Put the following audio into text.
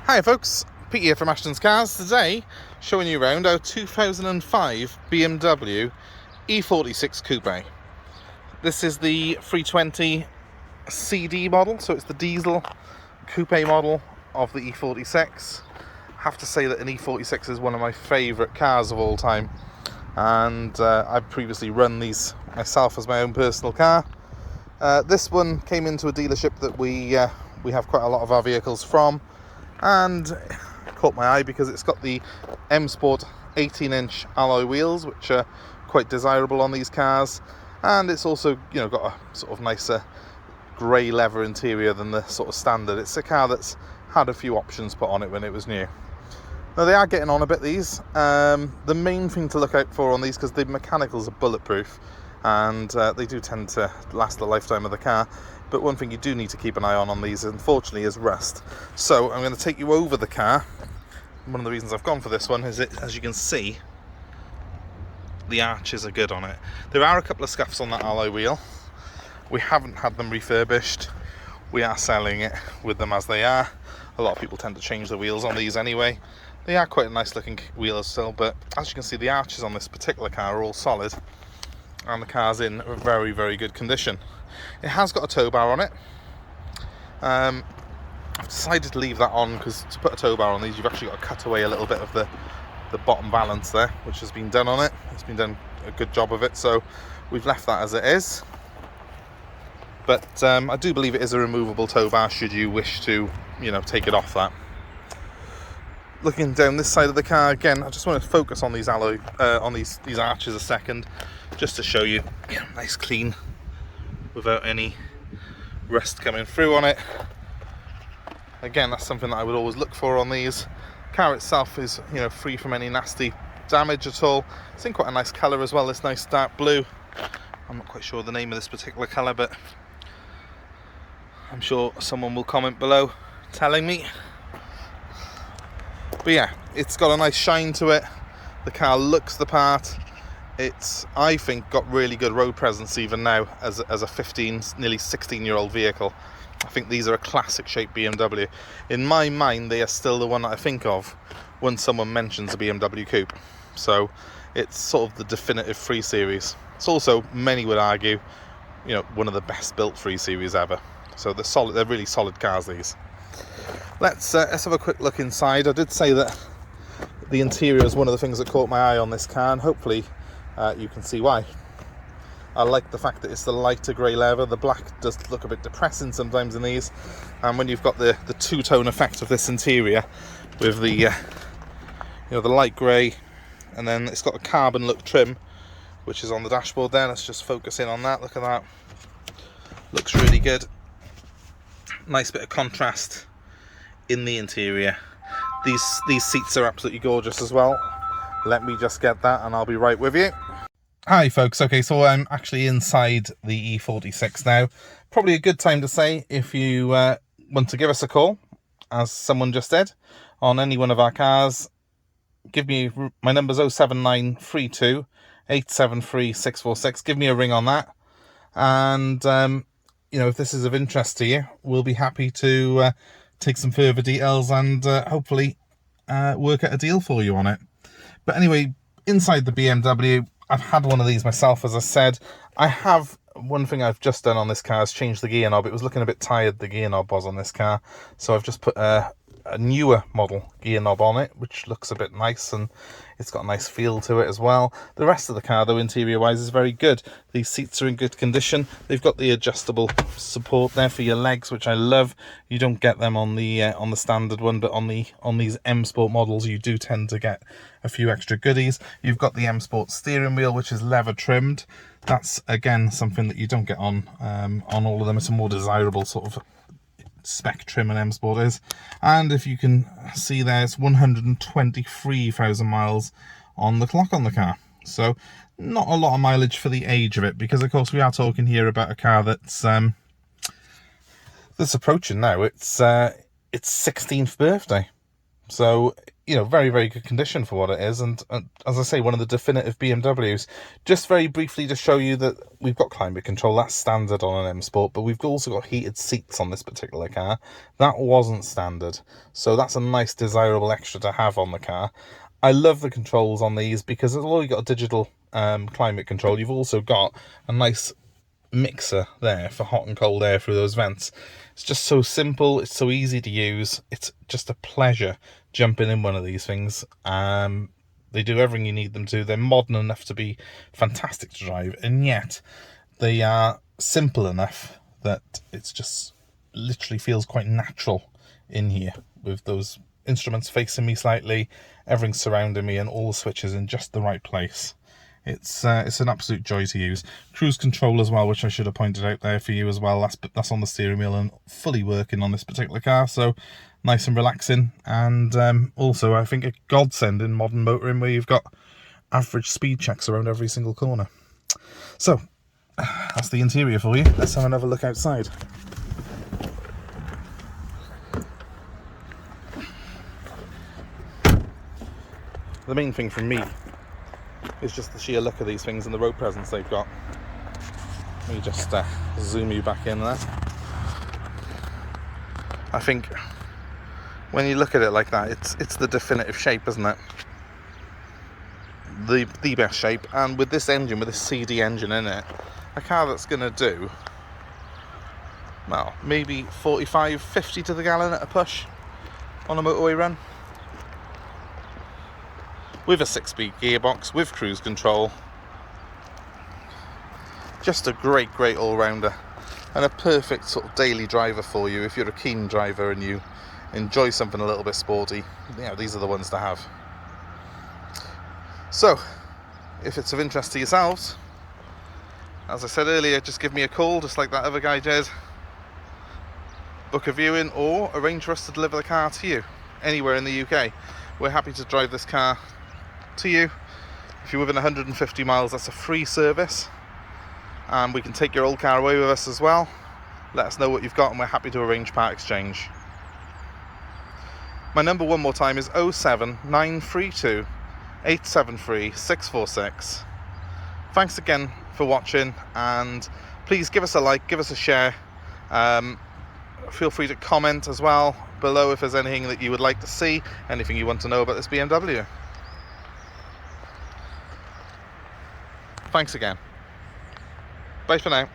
Hi folks, Pete here from Ashton's Cars. Today, showing you around our 2005 BMW E46 Coupe. This is the 320 CD model, so it's the diesel coupe model of the E46. I have to say that an E46 is one of my favourite cars of all time, and I've previously run these myself as my own personal car. This one came into a dealership that we have quite a lot of our vehicles from, and caught my eye because it's got the M Sport 18-inch alloy wheels, which are quite desirable on these cars, and it's also, you know, got a sort of nicer grey leather interior than the sort of standard. It's a car that's had a few options put on it when it was new. Now they are getting on a bit, these. The main thing to look out for on these, because the mechanicals are bulletproof and they do tend to last the lifetime of the car, but one thing you do need to keep an eye on these, unfortunately, is rust. So I'm going to take you over the car. One of the reasons I've gone for this one is it, as you can see, the arches are good on it. There are a couple of scuffs on that alloy wheel. We haven't had them refurbished. We are selling it with them as they are. A lot of people tend to change the wheels on these anyway. They are quite a nice looking wheel still, but as you can see, the arches on this particular car are all solid, and the car's in a very, very good condition. It has got a tow bar on it. I've decided to leave that on because to put a tow bar on these, you've actually got to cut away a little bit of the bottom balance there, which has been done on it. It's been done a good job of it, so we've left that as it is. But I do believe it is a removable tow bar should you wish to, you know, take it off that. Looking down this side of the car again, I just want to focus on these alloy, on these arches a second, just to show you, nice clean, without any rust coming through on it. Again, that's something that I would always look for on these. The car itself is, you know, free from any nasty damage at all. It's in quite a nice colour as well, this nice dark blue. I'm not quite sure the name of this particular colour, but I'm sure someone will comment below telling me. But yeah, it's got a nice shine to it. The car looks the part. It's, I think, got really good road presence even now as a 15, nearly 16-year-old vehicle. I think these are a classic shape BMW. In my mind, they are still the one that I think of when someone mentions a BMW Coupe. So it's sort of the definitive 3 Series. It's also, many would argue, you know, one of the best built 3 Series ever. So they're solid. They're really solid cars, these. Let's have a quick look inside. I did say that the interior is one of the things that caught my eye on this car, and hopefully you can see why. I like the fact that it's the lighter grey leather. The black does look a bit depressing sometimes in these, and when you've got the two-tone effect of this interior with the you know, the light grey, and then it's got a carbon look trim which is on the dashboard there. Let's just focus in on that. Look at that, looks really good. Nice bit of contrast in the interior. These seats are absolutely gorgeous as well. Let me just get that and I'll be right with you. Hi folks, okay, so I'm actually inside the E46 now. Probably a good time to say, if you want to give us a call, as someone just did, on any one of our cars, give me, my number's 07932 873 646. Give me a ring on that, and you know, if this is of interest to you, we'll be happy to take some further details and hopefully work out a deal for you on it. But anyway, inside the BMW, I've had one of these myself, as I said. I have, one thing I've just done on this car is change the gear knob. It was looking a bit tired, the gear knob was on this car, so I've just put a newer model gear knob on it, which looks a bit nice, and it's got a nice feel to it as well. The rest of the car, though, interior wise, is very good. These seats are in good condition. They've got the adjustable support there for your legs, which I love. You don't get them on the standard one, but on these M Sport models you do tend to get a few extra goodies. You've got the M Sport steering wheel, which is leather trimmed. That's again something that you don't get on all of them. It's a more desirable sort of spec trim and M Sport is. And if you can see there, it's 123,000 miles on the clock on the car, so not a lot of mileage for the age of it, because of course we are talking here about a car that's approaching now its 16th birthday. So, you know, very, very good condition for what it is. And as I say, one of the definitive BMWs. Just very briefly to show you that we've got climate control. That's standard on an M Sport, but we've also got heated seats on this particular car. That wasn't standard. So that's a nice, desirable extra to have on the car. I love the controls on these because although you've got a digital climate control, you've also got a nice mixer there for hot and cold air through those vents. It's just so simple, it's so easy to use, it's just a pleasure jumping in one of these things. They do everything you need them to. They're modern enough to be fantastic to drive, and yet they are simple enough that it's just literally feels quite natural in here, with those instruments facing me slightly, everything surrounding me, and all the switches in just the right place. It's an absolute joy to use. Cruise control as well, which I should have pointed out there for you as well. That's on the steering wheel and fully working on this particular car, so nice and relaxing. And also, I think a godsend in modern motoring, where you've got average speed checks around every single corner. So that's the interior for you. Let's have another look outside. The main thing for me is just the sheer look of these things and the road presence they've got. Let me just zoom you back in there. I think when you look at it like that, it's the definitive shape, isn't it? The best shape. And with this engine, with this CD engine in it, a car that's going to do, well, maybe 45, 50 to the gallon at a push on a motorway run. With a 6-speed gearbox, with cruise control. Just a great all-rounder, and a perfect sort of daily driver for you if you're a keen driver and you enjoy something a little bit sporty. You know, these are the ones to have. So, if it's of interest to yourselves, as I said earlier, just give me a call, just like that other guy did. Book a viewing or arrange for us to deliver the car to you anywhere in the UK. We're happy to drive this car to you. If you're within 150 miles, that's a free service, and we can take your old car away with us as well. Let us know what you've got and we're happy to arrange part exchange. My number one more time is 07932 873 646. Thanks again for watching, and please give us a like, give us a share. Feel free to comment as well below if there's anything that you would like to see, anything you want to know about this BMW. Thanks again. Bye for now.